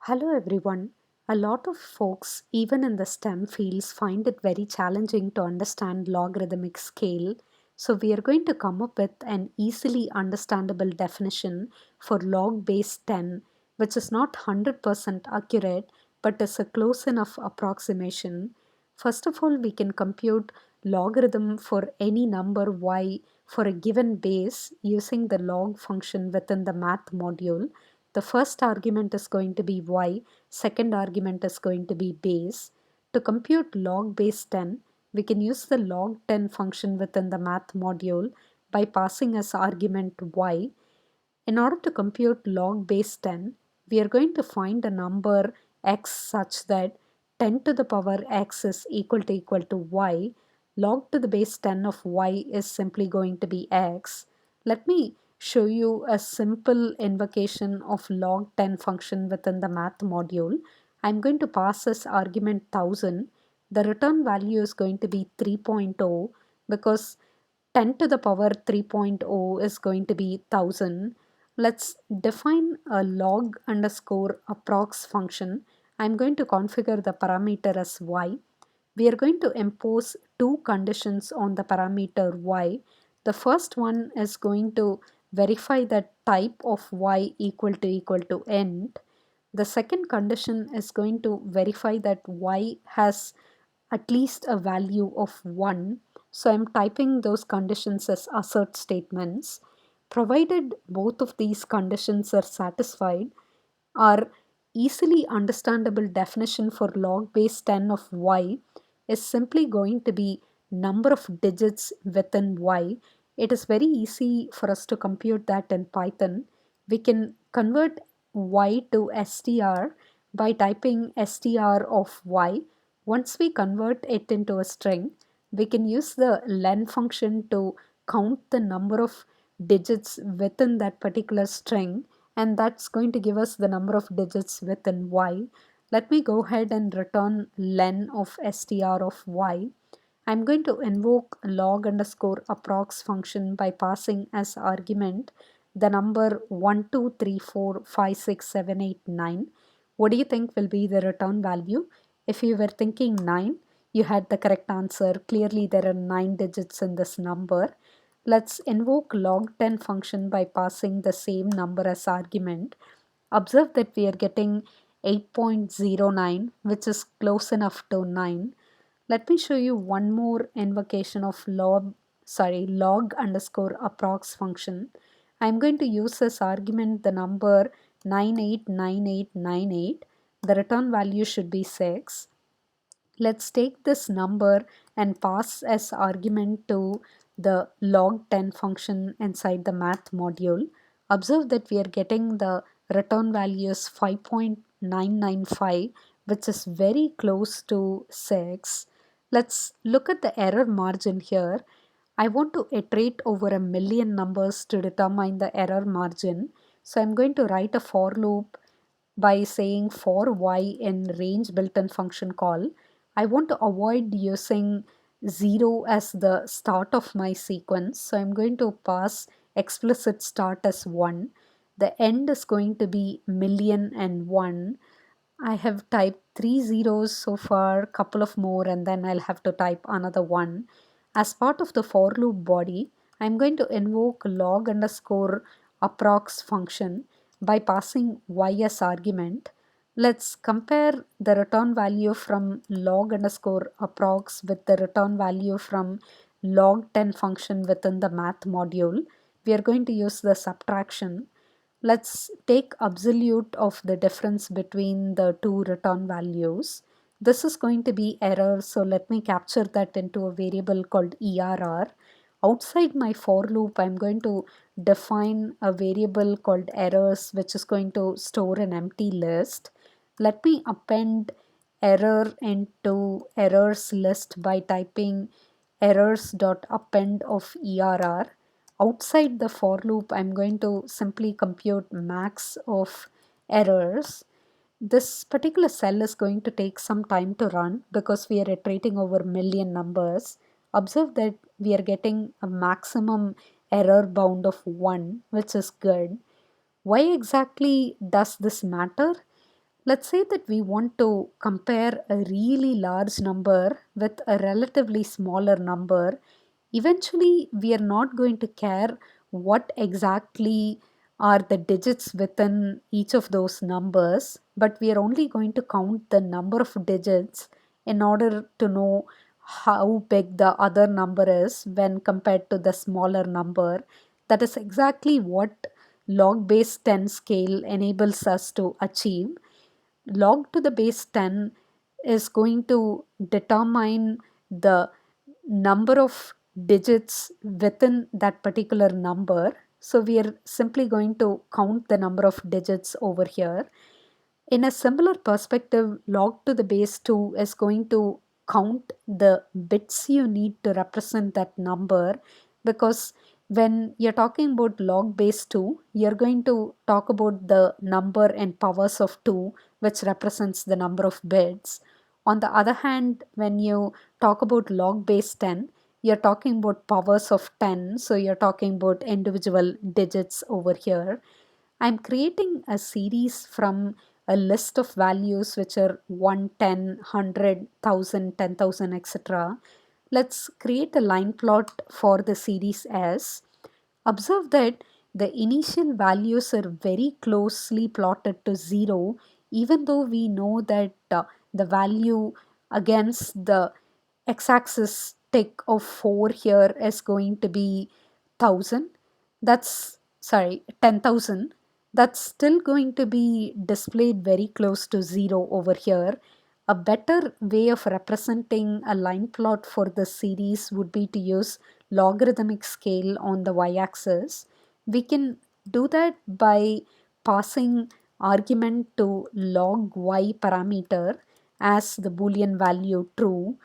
Hello everyone. A lot of folks, even in the STEM fields, find it very challenging to understand logarithmic scale. So, we are going to come up with an easily understandable definition for log base 10, which is not 100% accurate but is a close enough approximation. First of all, we can compute logarithm for any number y for a given base using the log function within the math module. The first argument is going to be y, second argument is going to be base. To compute log base 10, we can use the log 10 function within the math module by passing as argument y. In order to compute log base 10, we are going to find a number x such that 10 to the power x is equal to y. Log to the base 10 of y is simply going to be x. Let me show you a simple invocation of log 10 function within the math module. I'm going to pass as argument 1000. The return value is going to be 3.0 because 10 to the power 3.0 is going to be 1000. Let's define a log underscore approx function. I'm going to configure the parameter as y. We are going to impose two conditions on the parameter y. The first one is going to verify that type of y equal to int. The second condition is going to verify that y has at least a value of 1. So I'm typing those conditions as assert statements. Provided both of these conditions are satisfied, our easily understandable definition for log base 10 of y is simply going to be number of digits within y. It is very easy for us to compute that in Python. We can convert y to str by typing str of y. Once we convert it into a string, we can use the len function to count the number of digits within that particular string, and that's going to give us the number of digits within y. Let me go ahead and return len of str of y. I'm going to invoke log underscore approx function by passing as argument the number 1, 2, 3, 4, 5, 6, 7, 8, 9. What do you think will be the return value? If you were thinking 9, you had the correct answer. Clearly, there are 9 digits in this number. Let's invoke log10 function by passing the same number as argument. Observe that we are getting 8.09, which is close enough to 9. Let me show you one more invocation of log underscore approx function. I'm going to use as argument the number 989898. The return value should be 6. Let's take this number and pass as argument to the log10 function inside the math module. Observe that we are getting the return value is 5.995, which is very close to 6. Let's look at the error margin here. I want to iterate over a million numbers to determine the error margin. So I'm going to write a for loop by saying for y in range built-in function call. I want to avoid using 0 as the start of my sequence. So I'm going to pass explicit start as 1. The end is going to be million and 1. I have typed 3 zeros so far, couple of more, and then I'll have to type another 1. As part of the for loop body, I'm going to invoke log underscore approx function by passing y as argument. Let's compare the return value from log underscore approx with the return value from log10 function within the math module. We are going to use the subtraction. Let's take absolute of the difference between the two return values. This is going to be error, so let me capture that into a variable called err. Outside my for loop, I'm going to define a variable called errors, which is going to store an empty list. Let me append error into errors list by typing errors.append of err. Outside the for loop, I'm going to simply compute max of errors. This particular cell is going to take some time to run because we are iterating over million numbers. Observe that we are getting a maximum error bound of 1, which is good. Why exactly does this matter? Let's say that we want to compare a really large number with a relatively smaller number. Eventually, we are not going to care what exactly are the digits within each of those numbers, but we are only going to count the number of digits in order to know how big the other number is when compared to the smaller number. That is exactly what log base 10 scale enables us to achieve. Log to the base 10 is going to determine the number of digits within that particular number. So we are simply going to count the number of digits over here. In a similar perspective, log to the base 2 is going to count the bits you need to represent that number, because when you're talking about log base 2, you're going to talk about the number in powers of 2, which represents the number of bits. On the other hand, when you talk about log base 10, you're talking about powers of 10, so you're talking about individual digits over here. I'm creating a series from a list of values which are 1, 10, 100, 1000, 10,000, etc. Let's create a line plot for the series S. Observe that the initial values are very closely plotted to 0, even though we know that the value against the x-axis tick of 4 here is going to be 1000. That's, sorry, 10,000. That's still going to be displayed very close to 0 over here. A better way of representing a line plot for this series would be to use logarithmic scale on the y-axis. We can do that by passing argument to log y parameter as the boolean value true.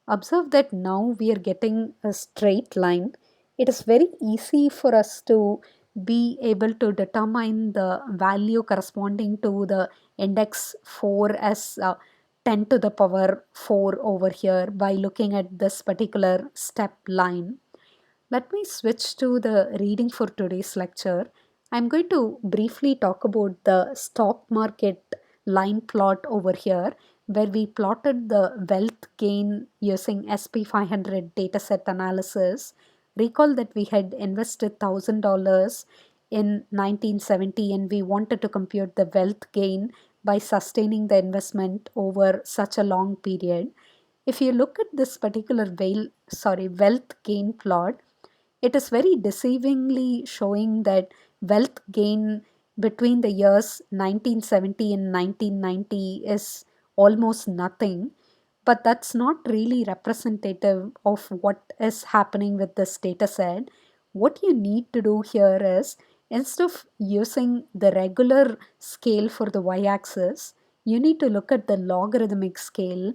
Observe that now we are getting a straight line. It is very easy for us to be able to determine the value corresponding to the index 4 as 10 to the power 4 over here by looking at this particular step line. Let me switch to the reading for today's lecture. I'm going to briefly talk about the stock market line plot over here, where we plotted the wealth gain using SP500 dataset analysis. Recall that we had invested $1,000 in 1970 and we wanted to compute the wealth gain by sustaining the investment over such a long period. If you look at this particular wealth gain plot, it is very deceivingly showing that wealth gain between the years 1970 and 1990 is almost nothing, but that's not really representative of what is happening with this data set. What you need to do here is, instead of using the regular scale for the y-axis, you need to look at the logarithmic scale.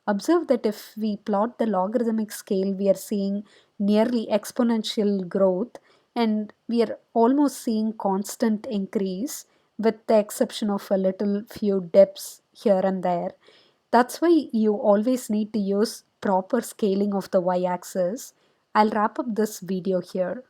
Observe that if we plot the logarithmic scale, we are seeing nearly exponential growth, and we are almost seeing constant increase with the exception of a little few dips here and there. That's why you always need to use proper scaling of the y-axis. I'll wrap up this video here.